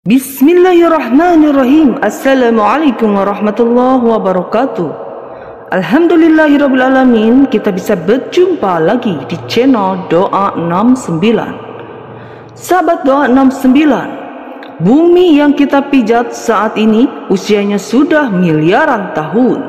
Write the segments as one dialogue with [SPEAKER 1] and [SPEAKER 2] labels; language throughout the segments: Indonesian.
[SPEAKER 1] Bismillahirrahmanirrahim. Assalamualaikum warahmatullahi wabarakatuh. Alhamdulillahirrabbilalamin. Kita bisa berjumpa lagi di channel Doa 69. Sahabat Doa 69, bumi yang kita pijat saat ini usianya sudah miliaran tahun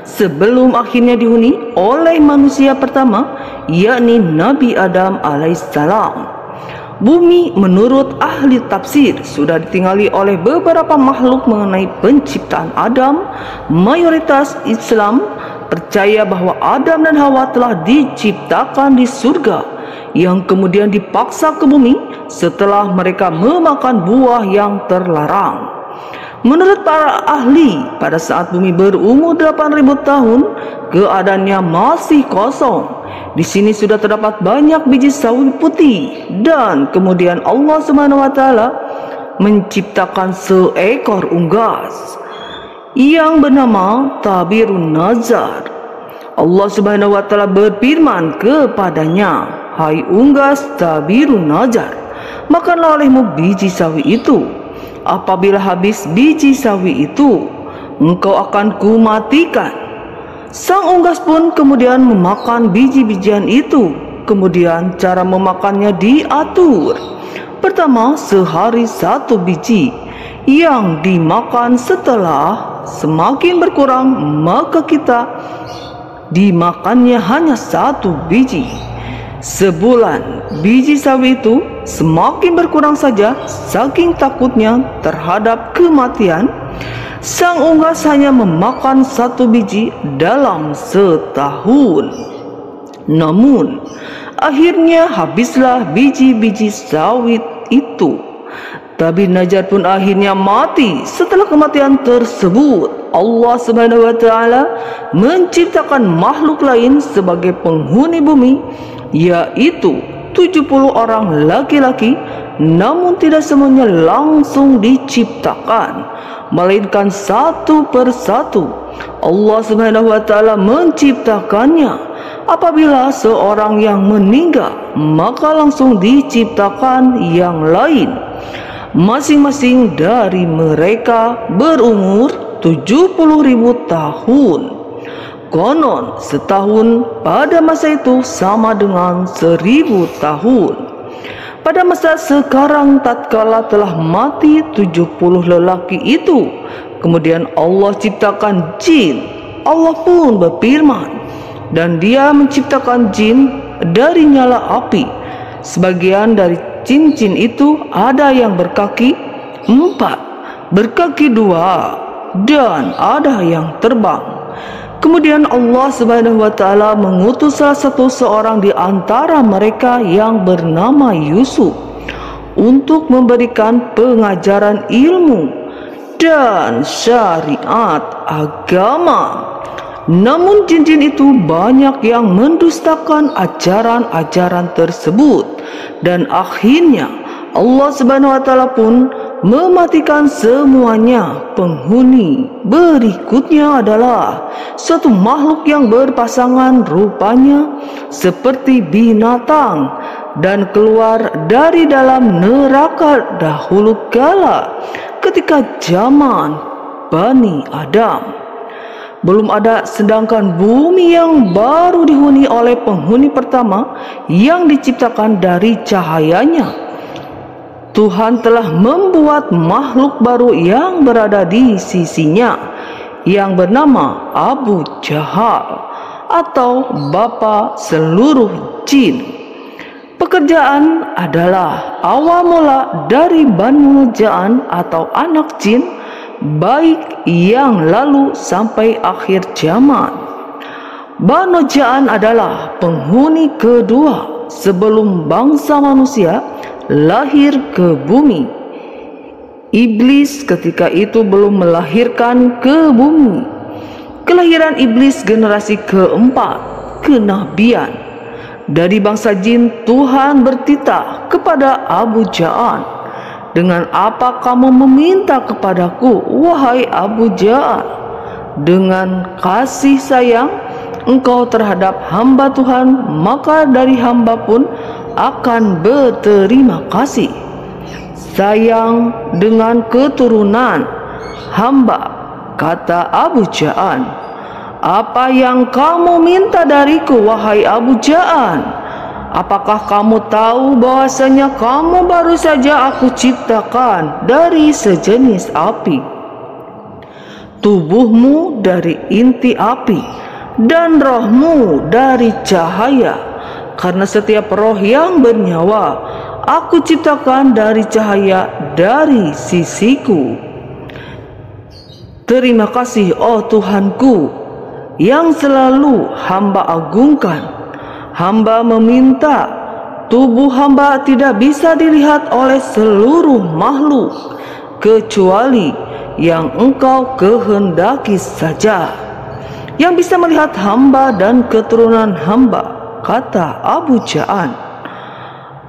[SPEAKER 1] sebelum akhirnya dihuni oleh manusia pertama, yakni Nabi Adam alaihissalam. Bumi menurut ahli tafsir sudah ditinggali oleh beberapa makhluk. Mengenai penciptaan Adam, mayoritas Islam percaya bahwa Adam dan Hawa telah diciptakan di surga yang kemudian dipaksa ke bumi setelah mereka memakan buah yang terlarang. Menurut para ahli, pada saat bumi berumur 8.000 tahun, keadaannya masih kosong. Di sini sudah terdapat banyak biji sawi putih, dan kemudian Allah SWT menciptakan seekor unggas yang bernama Tabirun Nazar. Allah SWT berfirman kepadanya, "Hai unggas Tabirun Nazar, makanlah olehmu biji sawi itu. Apabila habis biji sawi itu, engkau akan kumatikan." Sang unggas pun kemudian memakan biji-bijian itu. Kemudian cara memakannya diatur. Pertama, sehari 1 biji yang dimakan. Setelah semakin berkurang, maka kita dimakannya hanya 1 biji. Sebulan biji sawi itu semakin berkurang saja. Saking takutnya terhadap kematian, sang unggas hanya memakan 1 biji dalam setahun. Namun akhirnya habislah biji-biji sawit itu. Tabir Nazar pun akhirnya mati. Setelah kematian tersebut, Allah SWT menciptakan makhluk lain sebagai penghuni bumi, yaitu 70 orang laki-laki. Namun tidak semuanya langsung diciptakan, melainkan satu persatu. Allah SWT menciptakannya. Apabila seorang yang meninggal, maka langsung diciptakan yang lain. Masing-masing dari mereka berumur 70.000 tahun. Konon setahun pada masa itu sama dengan 1000 tahun. Pada masa sekarang, tatkala telah mati 70 lelaki itu, kemudian Allah ciptakan jin. Allah pun berfirman, "Dan Dia menciptakan jin dari nyala api. Sebagian dari jin-jin itu ada yang berkaki 4, berkaki 2, dan ada yang terbang." Kemudian Allah SWT mengutus salah satu seorang di antara mereka yang bernama Yusuf untuk memberikan pengajaran ilmu dan syariat agama. Namun jin-jin itu banyak yang mendustakan ajaran-ajaran tersebut, dan akhirnya Allah SWT pun mematikan semuanya. Penghuni berikutnya adalah suatu makhluk yang berpasangan, rupanya seperti binatang, dan keluar dari dalam neraka dahulu kala ketika zaman Bani Adam. Belum ada, sedangkan bumi yang baru dihuni oleh penghuni pertama yang diciptakan dari cahayanya. Tuhan telah membuat makhluk baru yang berada di sisinya, yang bernama Abu Jahal, atau bapa seluruh jin. Pekerjaan adalah awal mula dari Banu Jaan atau anak jin, baik yang lalu sampai akhir zaman. Banu Jaan adalah penghuni kedua sebelum bangsa manusia lahir ke bumi. Iblis ketika itu belum melahirkan ke bumi. Kelahiran iblis generasi keempat kenabian. Dari bangsa jin, Tuhan bertitah kepada Abu Jaan, "Dengan apa kamu meminta kepadaku, wahai Abu Jaan? Dengan kasih sayang engkau terhadap hamba Tuhan, maka dari hamba pun akan berterima kasih." sayang dengan keturunan hamba, kata Abu Ja'an. Apa yang kamu minta dariku, wahai Abu Ja'an? Apakah kamu tahu bahwasanya kamu baru saja aku ciptakan dari sejenis api, tubuhmu dari inti api, dan rohmu dari cahaya? Karena setiap roh yang bernyawa aku ciptakan dari cahaya dari sisiku. Terima kasih, oh Tuhanku, yang selalu hamba agungkan. Hamba meminta tubuh hamba tidak bisa dilihat oleh seluruh makhluk kecuali yang Engkau kehendaki saja, yang bisa melihat hamba dan keturunan hamba, kata Abu Ja'an.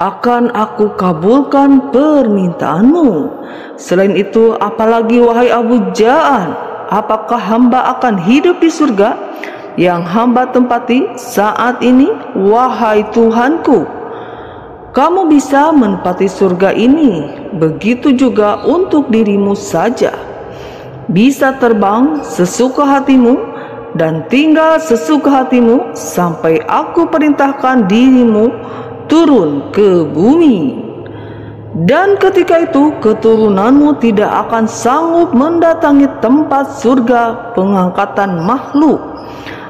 [SPEAKER 1] Akan aku kabulkan permintaanmu. Selain itu, apalagi wahai Abu Ja'an, apakah hamba akan hidup di surga yang hamba tempati saat ini, wahai Tuhanku? Kamu bisa menempati surga ini, begitu juga untuk dirimu saja. Bisa terbang sesuka hatimu dan tinggal sesuka hatimu sampai aku perintahkan dirimu turun ke bumi. Dan ketika itu keturunanmu tidak akan sanggup mendatangi tempat surga pengangkatan makhluk.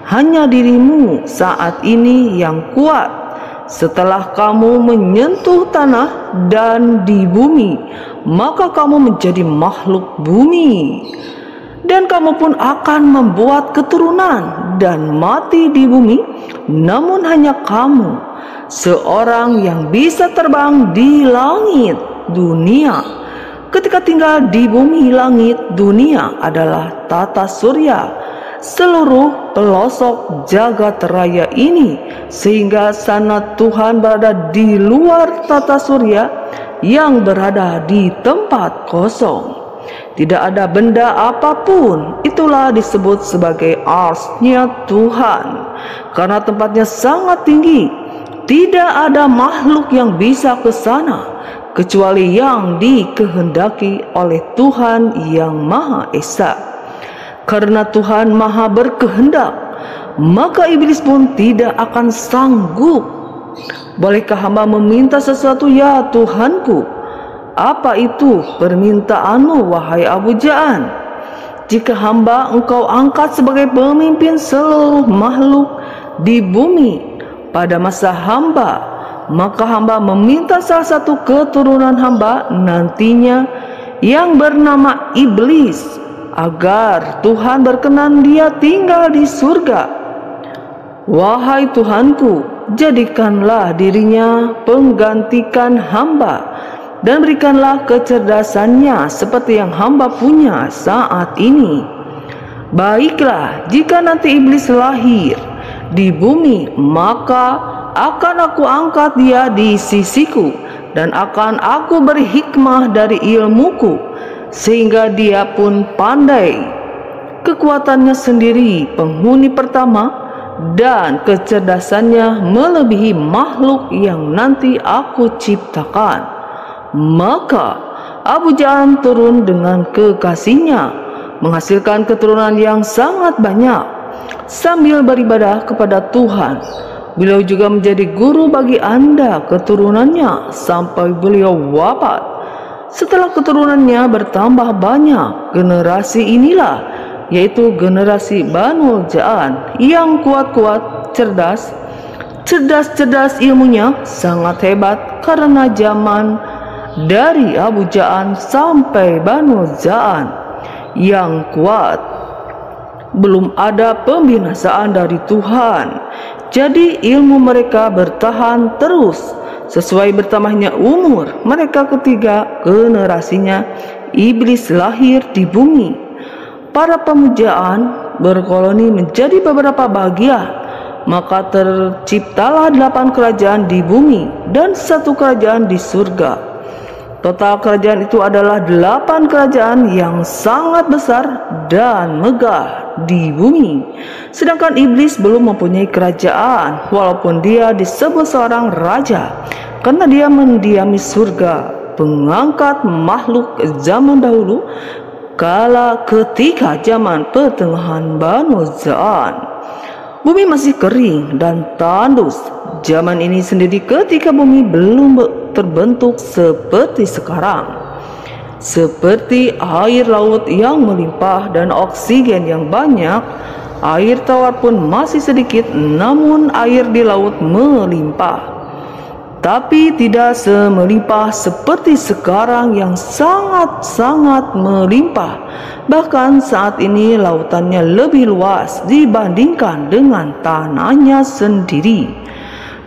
[SPEAKER 1] Hanya dirimu saat ini yang kuat. Setelah kamu menyentuh tanah dan di bumi, maka kamu menjadi makhluk bumi. Dan kamu pun akan membuat keturunan dan mati di bumi. Namun hanya kamu seorang yang bisa terbang di langit dunia. Ketika tinggal di bumi langit dunia adalah tata surya seluruh pelosok jagat raya ini, sehingga sana Tuhan berada di luar tata surya yang berada di tempat kosong. Tidak ada benda apapun. Itulah disebut sebagai arsy-Nya Tuhan, karena tempatnya sangat tinggi. Tidak ada makhluk yang bisa ke sana kecuali yang dikehendaki oleh Tuhan yang Maha Esa. Karena Tuhan Maha berkehendak, maka iblis pun tidak akan sanggup. Bolehkah hamba meminta sesuatu, ya Tuhanku? Apa itu permintaanmu, wahai Abu Ja'an? Jika hamba Engkau angkat sebagai pemimpin seluruh makhluk di bumi pada masa hamba, maka hamba meminta salah satu keturunan hamba nantinya yang bernama iblis, agar Tuhan berkenan dia tinggal di surga. Wahai Tuhanku, jadikanlah dirinya penggantikan hamba, dan berikanlah kecerdasannya seperti yang hamba punya saat ini. Baiklah, jika nanti iblis lahir di bumi, maka akan aku angkat dia di sisiku, dan akan aku beri hikmah dari ilmuku, sehingga dia pun pandai kekuatannya sendiri penghuni pertama, dan kecerdasannya melebihi makhluk yang nanti aku ciptakan. Maka Abu Ja'an turun dengan kekasihnya, menghasilkan keturunan yang sangat banyak sambil beribadah kepada Tuhan. Beliau juga menjadi guru bagi Anda keturunannya sampai beliau wafat. Setelah keturunannya bertambah banyak, generasi inilah, yaitu generasi Banu Ja'an, yang kuat-kuat, cerdas ilmunya, sangat hebat, karena zaman dari Abu Ja'an sampai Banu Ja'an yang kuat. Belum ada pembinasaan dari Tuhan, jadi ilmu mereka bertahan terus. Sesuai bertambahnya umur mereka, ketiga generasinya iblis lahir di bumi. Para pemujaan berkoloni menjadi beberapa bagian, maka terciptalah 8 kerajaan di bumi dan 1 kerajaan di surga. Total kerajaan itu adalah 8 kerajaan yang sangat besar dan megah di bumi. Sedangkan iblis belum mempunyai kerajaan, walaupun dia disebut seorang raja, karena dia mendiami surga pengangkat makhluk zaman dahulu kala ketika zaman pertengahan Banu Za'an. Bumi masih kering dan tandus. Zaman ini sendiri ketika bumi belum terbentuk seperti sekarang. Seperti air laut yang melimpah dan oksigen yang banyak, air tawar pun masih sedikit, namun air di laut melimpah. Tapi tidak semelimpah seperti sekarang yang sangat-sangat melimpah. Bahkan saat ini lautannya lebih luas dibandingkan dengan tanahnya sendiri.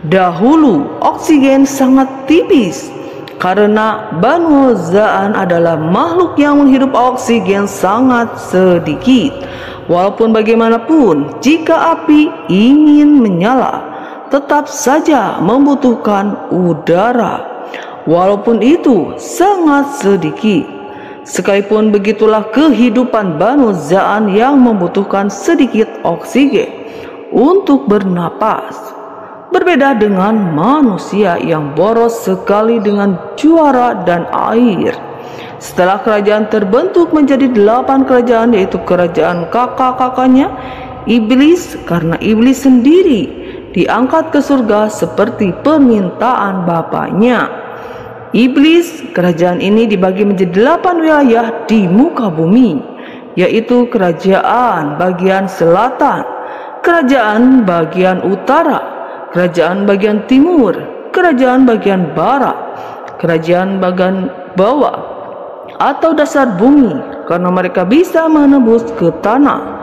[SPEAKER 1] Dahulu oksigen sangat tipis karena Banu Za'an adalah makhluk yang menghirup oksigen sangat sedikit. Walaupun bagaimanapun, jika api ingin menyala, tetap saja membutuhkan udara, walaupun itu sangat sedikit. Sekalipun begitulah kehidupan Banu Za'an yang membutuhkan sedikit oksigen untuk bernapas. Berbeda dengan manusia yang boros sekali dengan juara dan air. Setelah kerajaan terbentuk menjadi 8 kerajaan, yaitu kerajaan kakak-kakaknya iblis, karena iblis sendiri diangkat ke surga seperti permintaan bapaknya. Iblis, kerajaan ini dibagi menjadi 8 wilayah di muka bumi, yaitu kerajaan bagian selatan, kerajaan bagian utara, kerajaan bagian timur, kerajaan bagian barat, kerajaan bagian bawah atau dasar bumi, karena mereka bisa menembus ke tanah.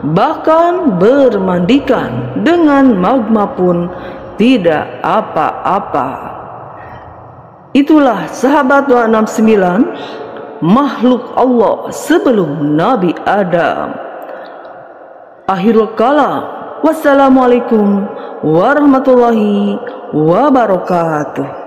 [SPEAKER 1] Bahkan bermandikan dengan magma pun tidak apa-apa. Itulah sahabat 269, makhluk Allah sebelum Nabi Adam. Akhirul kalam. Wassalamualaikum warahmatullahi wabarakatuh.